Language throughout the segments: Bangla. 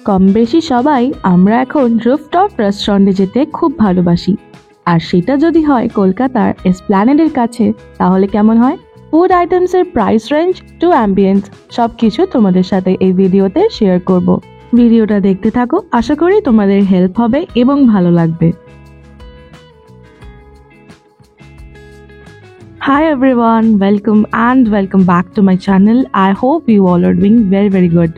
কম বেশি সবাই আমরা এখন রুফটপ রেস্টুরেন্টে যেতে খুব ভালোবাসি, আর সেটা যদি হয় কলকাতার এসপ্ল্যানেডের কাছে, তাহলে কেমন হয়? ফুড আইটেমসের প্রাইস রেঞ্জ টু অ্যাম্বিয়েন্স সবকিছু তোমাদের সাথে এই ভিডিওতে শেয়ার করব। ভিডিওটা দেখতে থাকো, আশা করি তোমাদের হেল্প হবে এবং ভালো লাগবে। Hi everyone, welcome back to my channel. I hope you all are doing very good.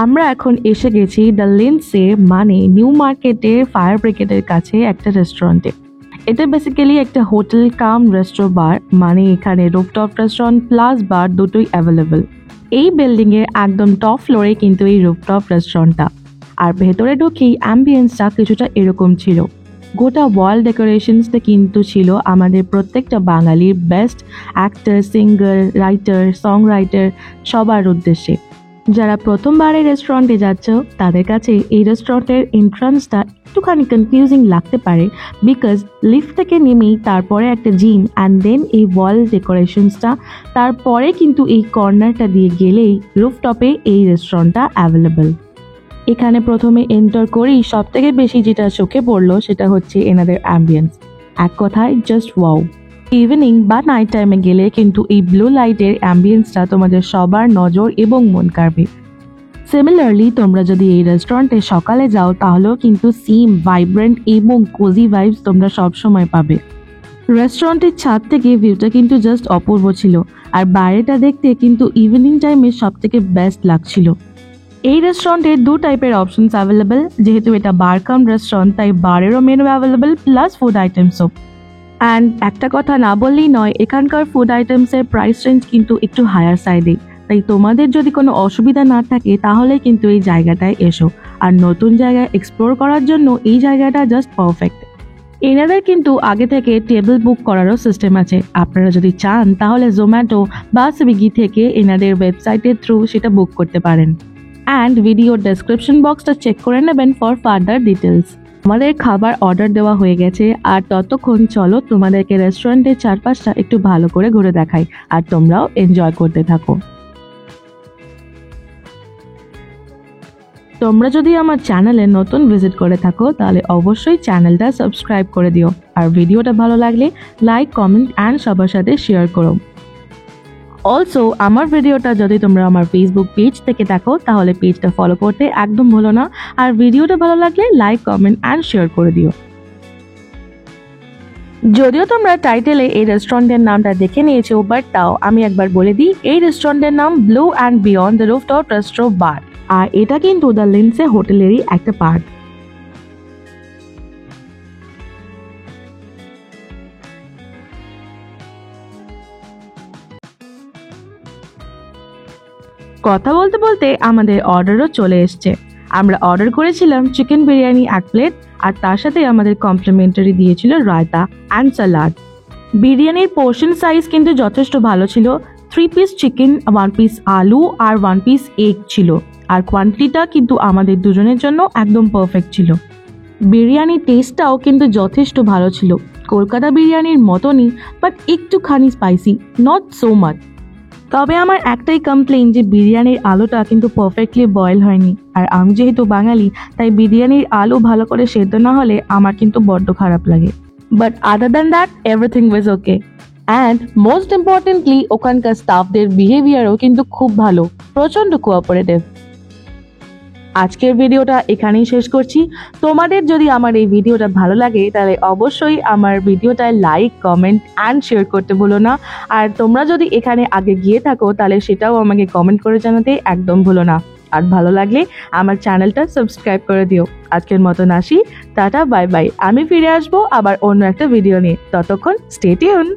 আমরা এখন এসে গেছি দ্য লিন্ডসে মানে নিউ মার্কেটের ফায়ার ব্রিগেডের কাছে একটা রেস্টুরেন্টে। এটা বেসিক্যালি একটা হোটেল কাম রেস্টো বার, মানে এখানে রুফটপ রেস্টুরেন্ট প্লাস বার দুটোই অ্যাভেলেবল। এই বিল্ডিং এর একদম টপ ফ্লোরে কিন্তু এই রুফটপ রেস্টুরেন্টটা, আর ভেতরে ঢুকেই অ্যাম্বিয়েন্সটা কিছুটা এরকম ছিল। গোটা ওয়াল ডেকোরেশনসটা কিন্তু ছিল আমাদের প্রত্যেকটা বাঙালির best actor, singer, writer, song writer সবার উদ্দেশ্যে। যারা প্রথমবার এই রেস্টুরেন্টে যাচ্ছ তাদের কাছে এই রেস্টুরেন্টের এন্ট্রান্সটা একটুখানি কনফিউজিং লাগতে পারে, বিকজ লিফট থেকে নেমেই তারপরে একটা জিম অ্যান্ড দেন এই ওয়াল ডেকোরেশনসটা, তারপরে কিন্তু এই কর্নারটা দিয়ে গেলেই রুফটপে এই রেস্টুরেন্টটা অ্যাভেলেবল। এখানে প্রথমে এন্টার করেই সব থেকে বেশি যেটা চোখে পড়লো সেটা হচ্ছে এনাদের অ্যাম্বিয়েন্স। এক কথায় জাস্ট ওয়াও। ইভিনিং বা নাইট টাইমে গেলে কিন্তু এই ব্লু লাইটের অ্যাম্বিয়েন্সটা তোমাদের সবার নজর এবং মন কাড়বে। সিমিলারলি তোমরা যদি এই রেস্টুরেন্টে সকালে যাও তাহলেও কিন্তু সেম ভাইব্রেন্ট এবং কোজি ভাইবস তোমরা সবসময় পাবে। রেস্টুরেন্টের ছাদ থেকে ভিউটা কিন্তু জাস্ট অপূর্ব ছিল, আর বাইরেটা দেখতে কিন্তু ইভিনিং টাইমে সব থেকে বেস্ট লাগছিল। এই রেস্টুরেন্টে দু টাইপের অপশনস অ্যাভেলেবেল, যেহেতু এটা বার কাম রেস্টুরেন্ট তাই বারেরও মেনু অ্যাভেলেবেল প্লাস ফুড আইটেমসও। অ্যান্ড একটা কথা না বললেই নয়, এখানকার ফুড আইটেমসের প্রাইস রেঞ্জ কিন্তু একটু হায়ার সাইডে, তাই তোমাদের যদি কোনো অসুবিধা না থাকে তাহলে কিন্তু এই জায়গাটায় এসো। আর নতুন জায়গায় এক্সপ্লোর করার জন্য এই জায়গাটা জাস্ট পারফেক্ট। এনাদের কিন্তু আগে থেকে টেবিল বুক করারও সিস্টেম আছে, আপনারা যদি চান তাহলে জোম্যাটো বা সুইগি থেকে এনাদের ওয়েবসাইটের থ্রু সেটা বুক করতে পারেন। অ্যান্ড ভিডিওর ডেসক্রিপশন বক্সটা চেক করে নেবেন ফর ফার্দার ডিটেলস। আমাদের খাবার অর্ডার দেওয়া হয়ে গেছে, আর ততক্ষণ চলো তোমাদেরকে রেস্টুরেন্টের চারপাশটা একটু ভালো করে ঘুরে দেখাই, আর তোমরাও এনজয় করতে থাকো। তোমরা যদি আমার চ্যানেলে নতুন ভিজিট করে থাকো তাহলে অবশ্যই চ্যানেলটা সাবস্ক্রাইব করে দিও, আর ভিডিওটা ভালো লাগলে লাইক, কমেন্ট অ্যান্ড সবার সাথে শেয়ার করো। অলসো আমার ভিডিওটা যদি তোমরা আমার ফেসবুক পেজ থেকে দেখো তাহলে পেজটা ফলো করতে একদম ভুলো না, আর ভিডিওটা ভালো লাগলে লাইক, কমেন্ট অ্যান্ড শেয়ার করে দিও। যদিও তোমরা টাইটেলে এই রেস্টুরেন্টের নামটা দেখে নিয়েছো, বাট তাও আমি একবার বলে দিই, এই রেস্টুরেন্টের নাম blue and beyond the rooftop restro bar, আর এটা কিন্তু দ্য লিন্ডসে হোটেলেরই একটা পার্ট। কথা বলতে বলতে আমাদের অর্ডারও চলে এসছে। আমরা অর্ডার করেছিলাম চিকেন বিরিয়ানি 1 প্লেট, আর তার সাথে আমাদের কমপ্লিমেন্টারি দিয়েছিল রায়তা অ্যান্ড স্যালাড। বিরিয়ানির পোর্শন সাইজ কিন্তু যথেষ্ট ভালো ছিল। 3 পিস চিকেন, 1 পিস আলু আর 1 পিস এগ ছিল, আর কোয়ান্টিটিটা কিন্তু আমাদের দুজনের জন্য একদম পারফেক্ট ছিল। বিরিয়ানির টেস্টটাও কিন্তু যথেষ্ট ভালো ছিল, কলকাতা বিরিয়ানির মতনই, বাট একটুখানি স্পাইসি, নট সো মাচ। তবে আমার একটাই কমপ্লেইন যে বিরিয়ানির আলুটা কিন্তু পারফেক্টলি বয়েল হয়নি, আর আমি যেহেতু বাঙালি তাই বিরিয়ানির আলু ভালো করে সেদ্ধ না হলে আমার কিন্তু বড্ড খারাপ লাগে। But other than that everything was okay. And most importantly ওখানকার স্টাফদের বিহেভিয়ারও কিন্তু খুব ভালো, প্রচণ্ড কোঅপারেটিভ। আজকের ভিডিওটা এখানেই শেষ করছি। তোমাদের যদি আমার এই ভিডিওটা ভালো লাগে তাহলে অবশ্যই আমার ভিডিওটায় লাইক, কমেন্ট অ্যান্ড শেয়ার করতে ভুলো না। আর তোমরা যদি এখানে আগে গিয়ে থাকো তাহলে সেটাও আমাকে কমেন্ট করে জানাতে একদম ভুলো না। আর ভালো লাগলে আমার চ্যানেলটা সাবস্ক্রাইব করে দিও। আজকের মতন আসি, টাটা, বাই বাই। আমি ফিরে আসবো আবার অন্য একটা ভিডিও নিয়ে, ততক্ষণ স্টে টিউন।